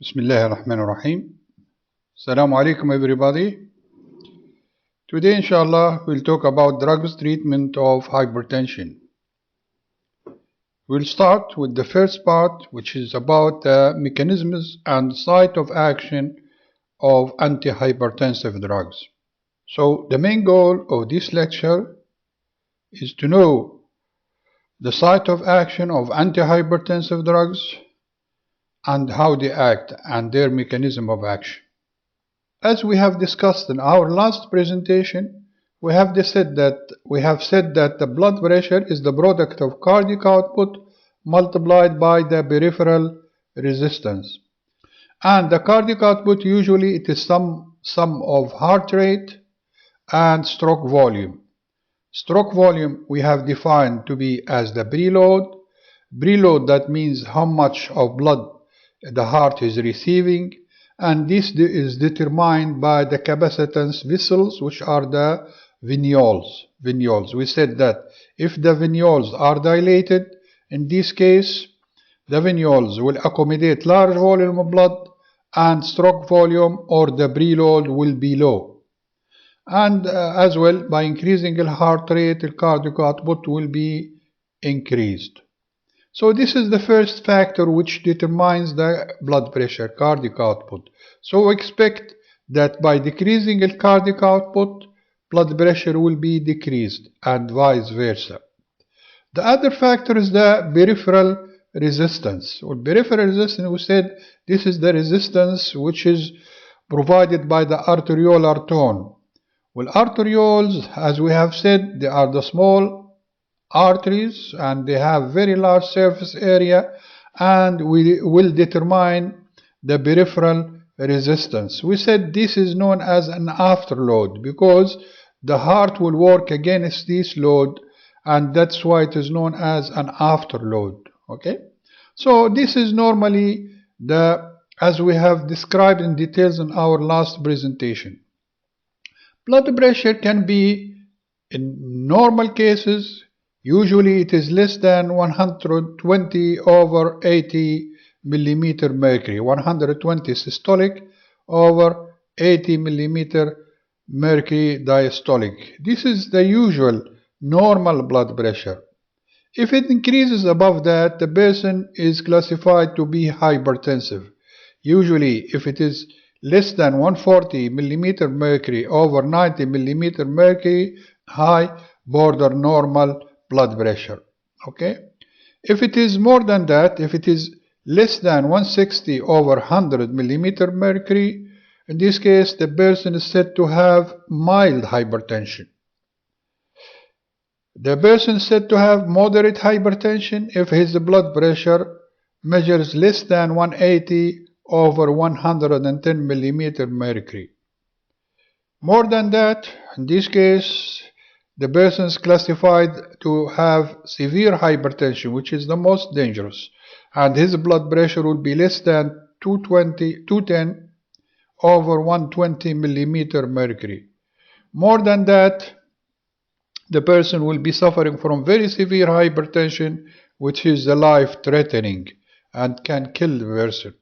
Bismillah ar-Rahman ar-Rahim. Assalamu alaikum everybody. Today inshallah we'll talk about drugs treatment of hypertension. We'll start with the first part, which is about the mechanisms and site of action of antihypertensive drugs. So the main goal of this lecture is to know the site of action of antihypertensive drugs and how they act and their mechanism of action. As we have discussed in our last presentation, we have said that the blood pressure is the product of cardiac output multiplied by the peripheral resistance. And the cardiac output usually it is sum of heart rate and stroke volume. Stroke volume we have defined to be as the preload. Preload, that means how much of blood the heart is receiving, and this is determined by the capacitance vessels, which are the venules. We said that if the venules are dilated, in this case the venules will accommodate large volume of blood and stroke volume or the preload will be low. And as well, by increasing the heart rate, the cardiac output will be increased. So this is the first factor which determines the blood pressure, cardiac output. So expect that by decreasing the cardiac output, blood pressure will be decreased and vice versa. The other factor is the peripheral resistance. Well, peripheral resistance, we said this is the resistance which is provided by the arteriolar tone. Well, arterioles, as we have said, they are the small arteries and they have very large surface area, and we will determine the peripheral resistance. We said this is known as an afterload because the heart will work against this load, and that's why it is known as an afterload. Okay, so this is normally as we have described in details in our last presentation. Blood pressure can be, in normal cases, usually it is less than 120 over 80 millimeter mercury, 120 systolic over 80 millimeter mercury diastolic. This is the usual normal blood pressure. If it increases above that, the person is classified to be hypertensive. Usually, if it is less than 140 millimeter mercury over 90 millimeter mercury, high, border normal blood pressure. Okay, if it is more than that, if it is less than 160 over 100 millimeter mercury, in this case the person is said to have mild hypertension. The person is said to have moderate hypertension if his blood pressure measures less than 180 over 110 millimeter mercury. More than that, in this case the person is classified to have severe hypertension, which is the most dangerous, and his blood pressure will be less than 210 over 120 millimeter mercury. More than that, the person will be suffering from very severe hypertension, which is life-threatening and can kill the person.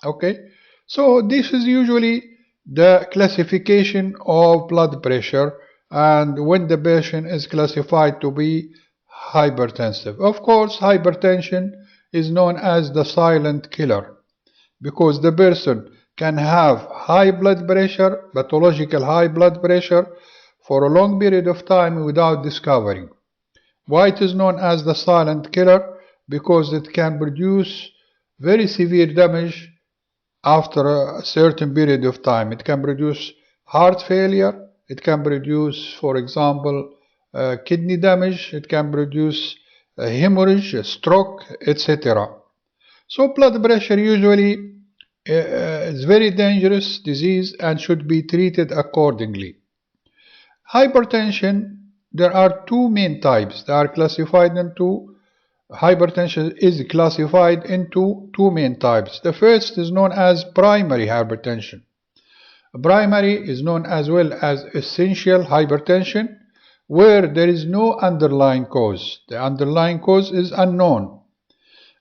Okay, so this is usually the classification of blood pressure and when the patient is classified to be hypertensive. Of course, hypertension is known as the silent killer because the person can have high blood pressure, pathological high blood pressure, for a long period of time without discovering. Why it is known as the silent killer? Because it can produce very severe damage after a certain period of time. It can produce heart failure, it can produce, for example, kidney damage, it can produce hemorrhage, stroke, etc. So blood pressure usually is very dangerous disease and should be treated accordingly. Hypertension, there are two main types. They are classified into Hypertension is classified into two main types. The first is known as primary hypertension. Primary is known as well as essential hypertension, where there is no underlying cause. The underlying cause is unknown.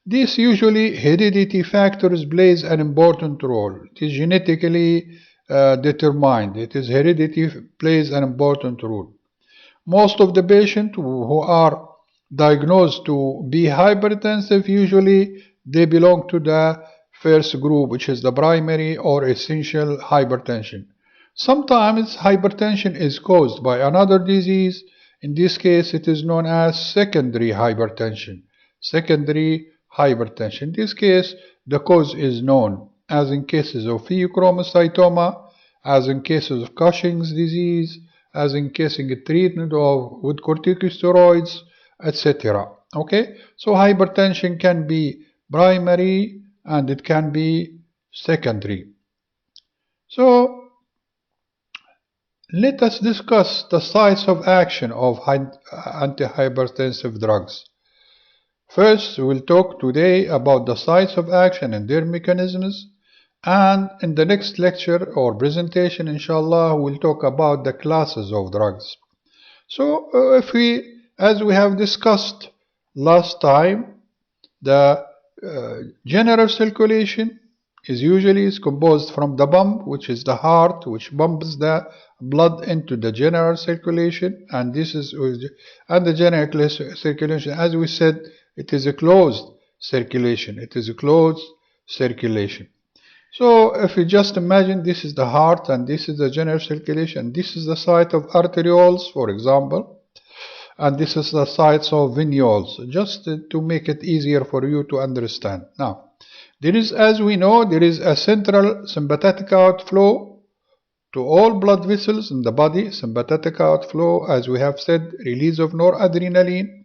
This usually heredity factors plays an important role. It is genetically determined. It is heredity plays an important role. Most of the patients who are diagnosed to be hypertensive, usually they belong to the first group, which is the primary or essential hypertension. Sometimes hypertension is caused by another disease. In this case, it is known as secondary hypertension. Secondary hypertension. In this case, the cause is known, as in cases of pheochromocytoma, as in cases of Cushing's disease, as in cases of treatment with corticosteroids, etc. Okay, so hypertension can be primary and it can be secondary. So let us discuss the sites of action of antihypertensive drugs. First, we'll talk today about the sites of action and their mechanisms, and in the next lecture or presentation, inshallah, we'll talk about the classes of drugs. So, as we have discussed last time, the general circulation is composed from the pump, which is the heart, which pumps the blood into the general circulation, and the general circulation, as we said, it is a closed circulation. It is a closed circulation. So if you just imagine this is the heart and this is the general circulation, this is the site of arterioles, for example, and this is the sites of venules, just to make it easier for you to understand. Now, as we know, there is a central sympathetic outflow to all blood vessels in the body. Sympathetic outflow, as we have said, release of noradrenaline,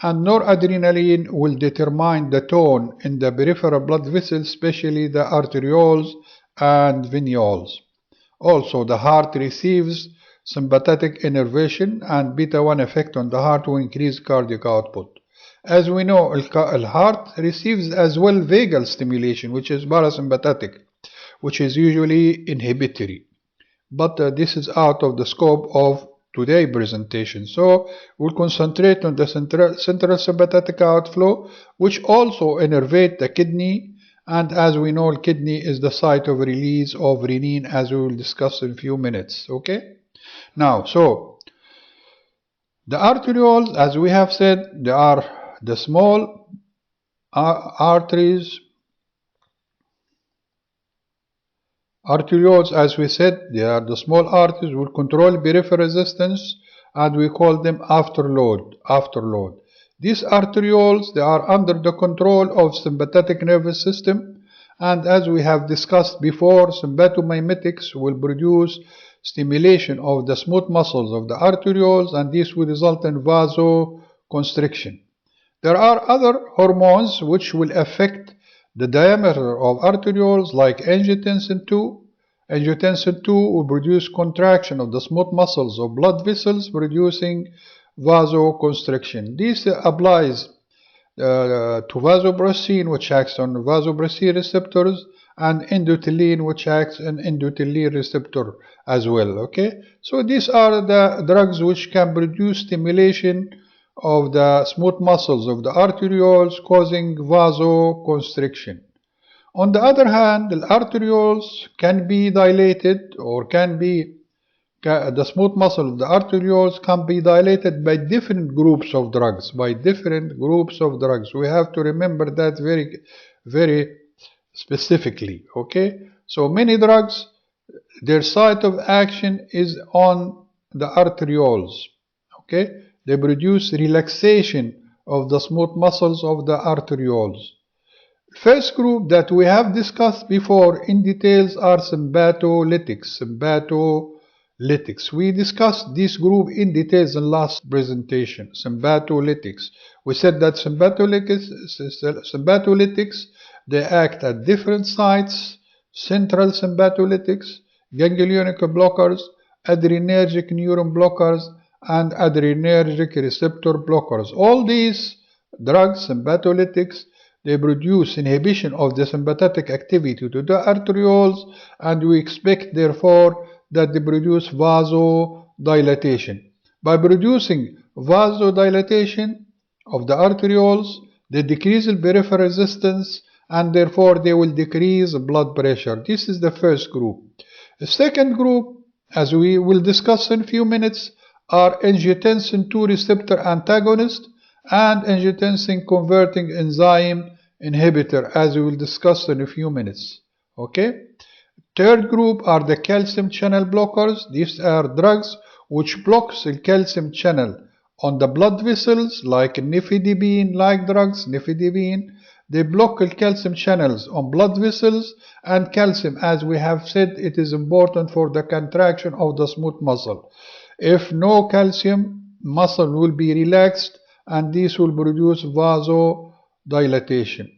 and noradrenaline will determine the tone in the peripheral blood vessels, especially the arterioles and venules. Also, the heart receives sympathetic innervation, and beta-1 effect on the heart will increase cardiac output. As we know, the heart receives as well vagal stimulation, which is parasympathetic, which is usually inhibitory. But this is out of the scope of today's presentation. So we'll concentrate on the central sympathetic outflow, which also innervate the kidney. And as we know, the kidney is the site of release of renin, as we will discuss in a few minutes. Okay? Now, so the arterioles, as we have said, they are the small arteries. Arterioles, as we said, they are the small arteries will control peripheral resistance, and we call them afterload. These arterioles, they are under the control of sympathetic nervous system, and as we have discussed before, sympathomimetics will produce stimulation of the smooth muscles of the arterioles, and this will result in vasoconstriction. There are other hormones which will affect the diameter of arterioles, like angiotensin 2. Angiotensin 2 will produce contraction of the smooth muscles of blood vessels, producing vasoconstriction. This applies to vasopressin, which acts on vasopressin receptors, and endothelin, which acts on endothelin receptor as well. Okay, so these are the drugs which can produce stimulation of the smooth muscles of the arterioles, causing vasoconstriction. On the other hand, the arterioles can be dilated, or the smooth muscle of the arterioles can be dilated by different groups of drugs. We have to remember that very, very specifically. Okay, so many drugs, their site of action is on the arterioles. Okay, they produce relaxation of the smooth muscles of the arterioles. First group that we have discussed before in details are sympatholytics. We discussed this group in details in last presentation. Sympatholytics. We said that sympatholytics, they act at different sites: central sympatholytics, ganglionic blockers, adrenergic neuron blockers, and adrenergic receptor blockers. All these drugs, sympatholytics, they produce inhibition of the sympathetic activity to the arterioles, and we expect, therefore, that they produce vasodilatation. By producing vasodilatation of the arterioles, they decrease the peripheral resistance, and therefore they will decrease blood pressure. This is the first group. The second group, as we will discuss in a few minutes, are angiotensin II receptor antagonist and angiotensin converting enzyme inhibitor, as we will discuss in a few minutes. Okay. Third group are the calcium channel blockers. These are drugs which blocks the calcium channel on the blood vessels, like nifedipine-like drugs, nifedipine. They block the calcium channels on blood vessels, and calcium, as we have said, it is important for the contraction of the smooth muscle. If no calcium, muscle will be relaxed, and this will produce vasodilatation.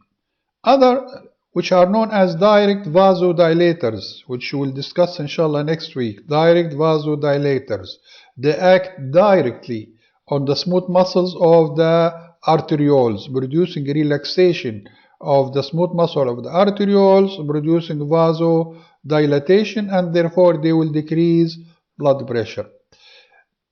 Other, which are known as direct vasodilators, which we will discuss inshallah next week, direct vasodilators. They act directly on the smooth muscles of the arterioles, producing relaxation of the smooth muscle of the arterioles, producing vasodilatation, and therefore they will decrease blood pressure.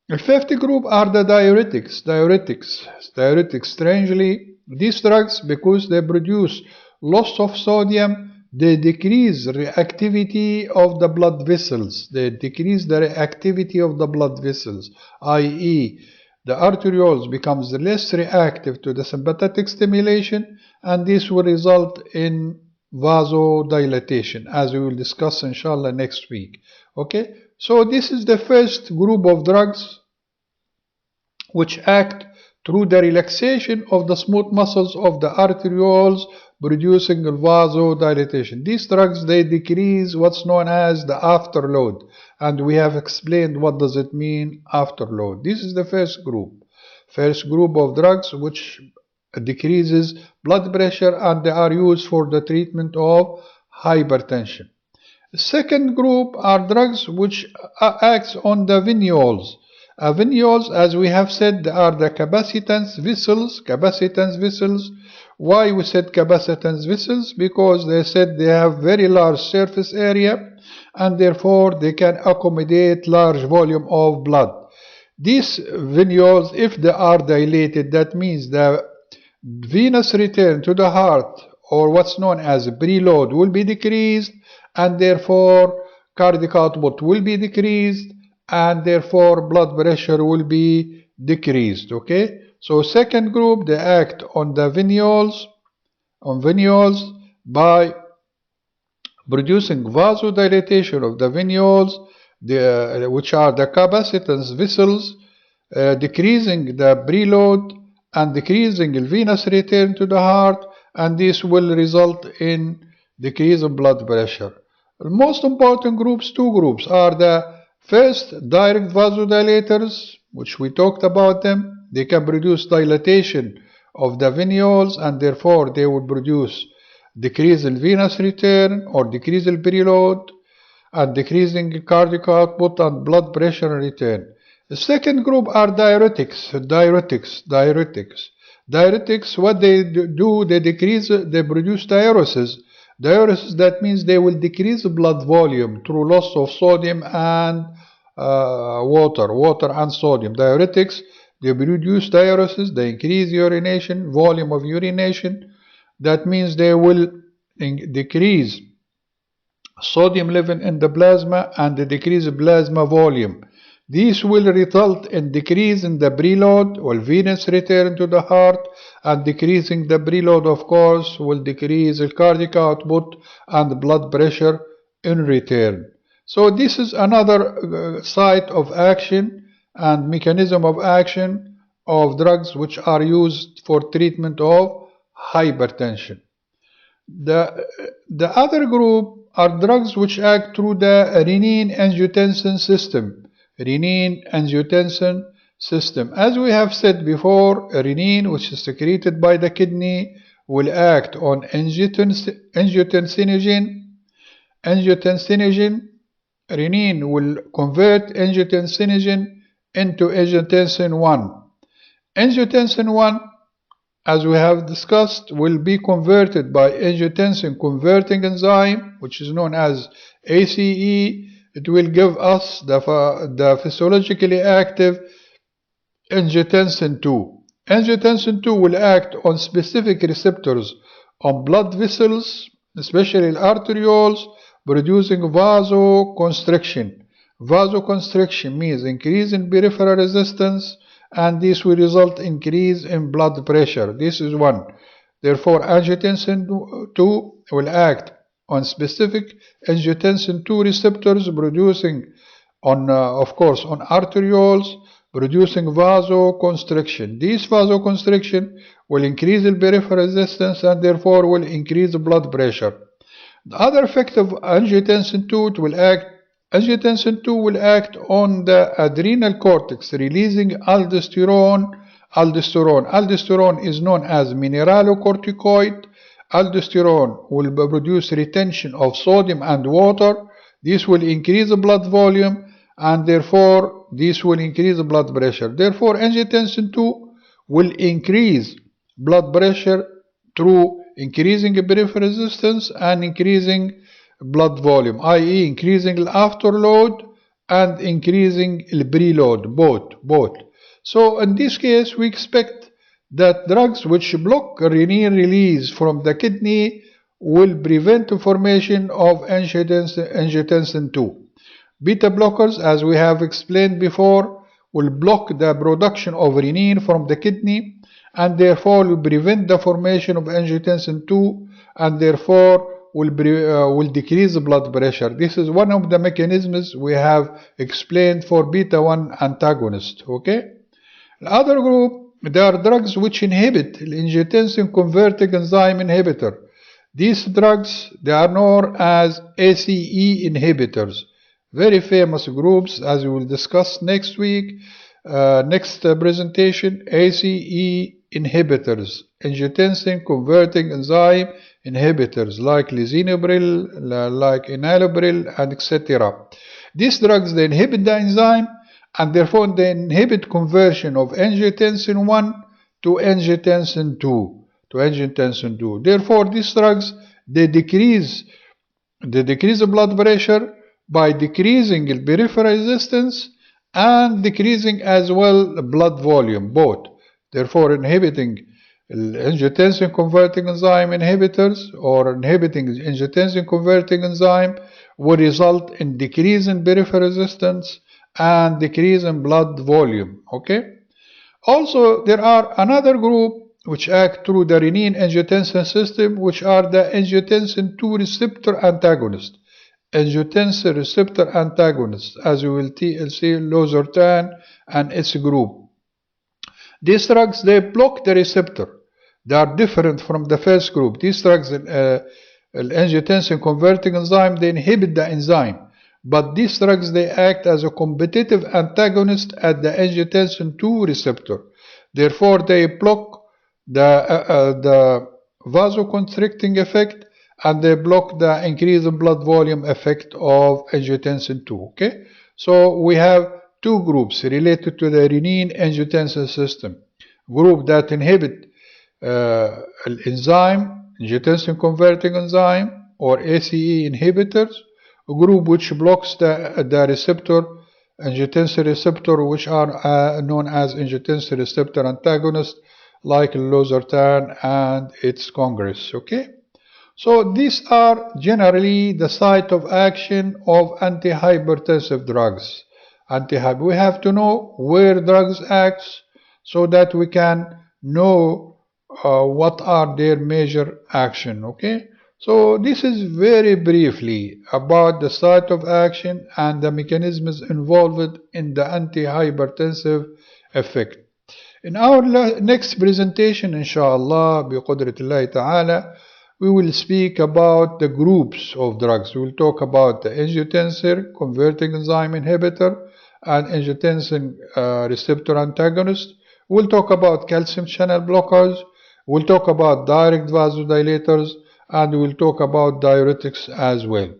The fifth group are the diuretics. Diuretics, strangely, these drugs, because they produce loss of sodium, they decrease reactivity of the blood vessels. They decrease the reactivity of the blood vessels, i.e., the arterioles becomes less reactive to the sympathetic stimulation, and this will result in vasodilatation, as we will discuss inshallah next week. Okay, so this is the first group of drugs which act through the relaxation of the smooth muscles of the arterioles, producing vasodilatation. These drugs, they decrease what's known as the afterload, and we have explained what does it mean, afterload. This is the first group of drugs which decreases blood pressure, and they are used for the treatment of hypertension. The second group are drugs which acts on the venules. Venules, as we have said, are the capacitance vessels. Why we said capacitance vessels? Because they said they have very large surface area, and therefore they can accommodate large volume of blood. These venules, if they are dilated, that means the venous return to the heart, or what's known as preload, will be decreased, and therefore cardiac output will be decreased, and therefore blood pressure will be decreased. Okay, so second group, they act on the venules, by producing vasodilatation of the venules, which are the capacitance vessels, decreasing the preload and decreasing the venous return to the heart, and this will result in decrease of blood pressure. The most important groups, two groups, are the first, direct vasodilators, which we talked about them. They can produce dilatation of the venules, and therefore they would produce decrease in venous return or decrease in preload, and decreasing cardiac output and blood pressure return. The second group are diuretics. Diuretics, what they do, they produce diuresis. Diuresis, that means they will decrease blood volume through loss of sodium and water and sodium. Diuretics, they produce diuresis, they increase urination, volume of urination. That means they will decrease sodium level in the plasma and decrease plasma volume. This will result in decrease in the preload or venous return to the heart, and decreasing the preload, of course, will decrease the cardiac output and blood pressure in return. So this is another site of action and mechanism of action of drugs which are used for treatment of hypertension. The other group are drugs which act through the renin-angiotensin system. Renin-angiotensin system. As we have said before, renin, which is secreted by the kidney, will act on angiotensinogen. Renin will convert angiotensinogen into angiotensin 1. Angiotensin 1, as we have discussed, will be converted by angiotensin converting enzyme, which is known as ACE. It will give us the physiologically active angiotensin 2. Angiotensin II will act on specific receptors on blood vessels, especially arterioles, producing vasoconstriction. Vasoconstriction means increase in peripheral resistance, and this will result in increase in blood pressure. This is one. Therefore, angiotensin II will act on specific angiotensin II receptors producing of course, on arterioles, producing vasoconstriction. This vasoconstriction will increase the peripheral resistance and therefore will increase the blood pressure. The other effect of angiotensin II will act on the adrenal cortex, releasing aldosterone. Aldosterone is known as mineralocorticoid. Aldosterone will produce retention of sodium and water. This will increase the blood volume and therefore this will increase the blood pressure. Therefore, angiotensin II will increase blood pressure through increasing peripheral resistance and increasing blood volume, i.e. increasing the afterload and increasing the preload, both. So in this case, we expect that drugs which block renin release from the kidney will prevent the formation of angiotensin II. Beta blockers, as we have explained before, will block the production of renin from the kidney and therefore will prevent the formation of angiotensin II and therefore will decrease the blood pressure. This is one of the mechanisms we have explained for beta 1 antagonist. Okay? The other group, there are drugs which inhibit the angiotensin converting enzyme inhibitor. These drugs, they are known as ACE inhibitors. Very famous groups, as we will discuss next week, next presentation, ACE inhibitors, angiotensin converting enzyme inhibitors like lisinopril, like enalapril, and etc. These drugs, they inhibit the enzyme and therefore they inhibit conversion of angiotensin 1 to angiotensin 2. Therefore, these drugs, they decrease the blood pressure by decreasing the peripheral resistance and decreasing as well the blood volume, both. Therefore, inhibiting angiotensin converting enzyme inhibitors or inhibiting angiotensin converting enzyme will result in decrease in peripheral resistance and decrease in blood volume. Okay. Also, there are another group which act through the renin-angiotensin system, which are the angiotensin II receptor antagonists. Angiotensin receptor antagonists, as you will see, losartan and its group. These drugs, they block the receptor. They are different from the first group. These drugs, angiotensin converting enzyme, they inhibit the enzyme. But these drugs, they act as a competitive antagonist at the angiotensin II receptor. Therefore, they block the vasoconstricting effect and they block the increase in blood volume effect of angiotensin II. Okay, so we have two groups related to the renin-angiotensin system. Group that inhibit enzyme, angiotensin converting enzyme, or ACE inhibitors. A group which blocks the receptor, angiotensin receptor, which are known as angiotensin receptor antagonists, like losartan and its congress. Okay, so these are generally the site of action of antihypertensive drugs. We have to know where drugs act so that we can know what are their major action. Okay, so this is very briefly about the site of action and the mechanisms involved in the antihypertensive effect. In our next presentation, inshallah, biqudratillahi ta'ala, we will speak about the groups of drugs. We will talk about the angiotensin converting enzyme inhibitor and angiotensin receptor antagonist. We'll talk about calcium channel blockers. We'll talk about direct vasodilators, and we'll talk about diuretics as well.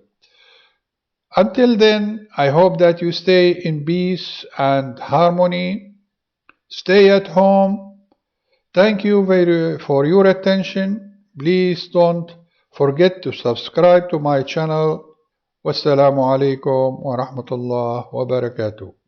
Until then, I hope that you stay in peace and harmony. Stay at home. Thank you for your attention. Please don't forget to subscribe to my channel. Wassalamu alaikum wa rahmatullah wa barakatuh.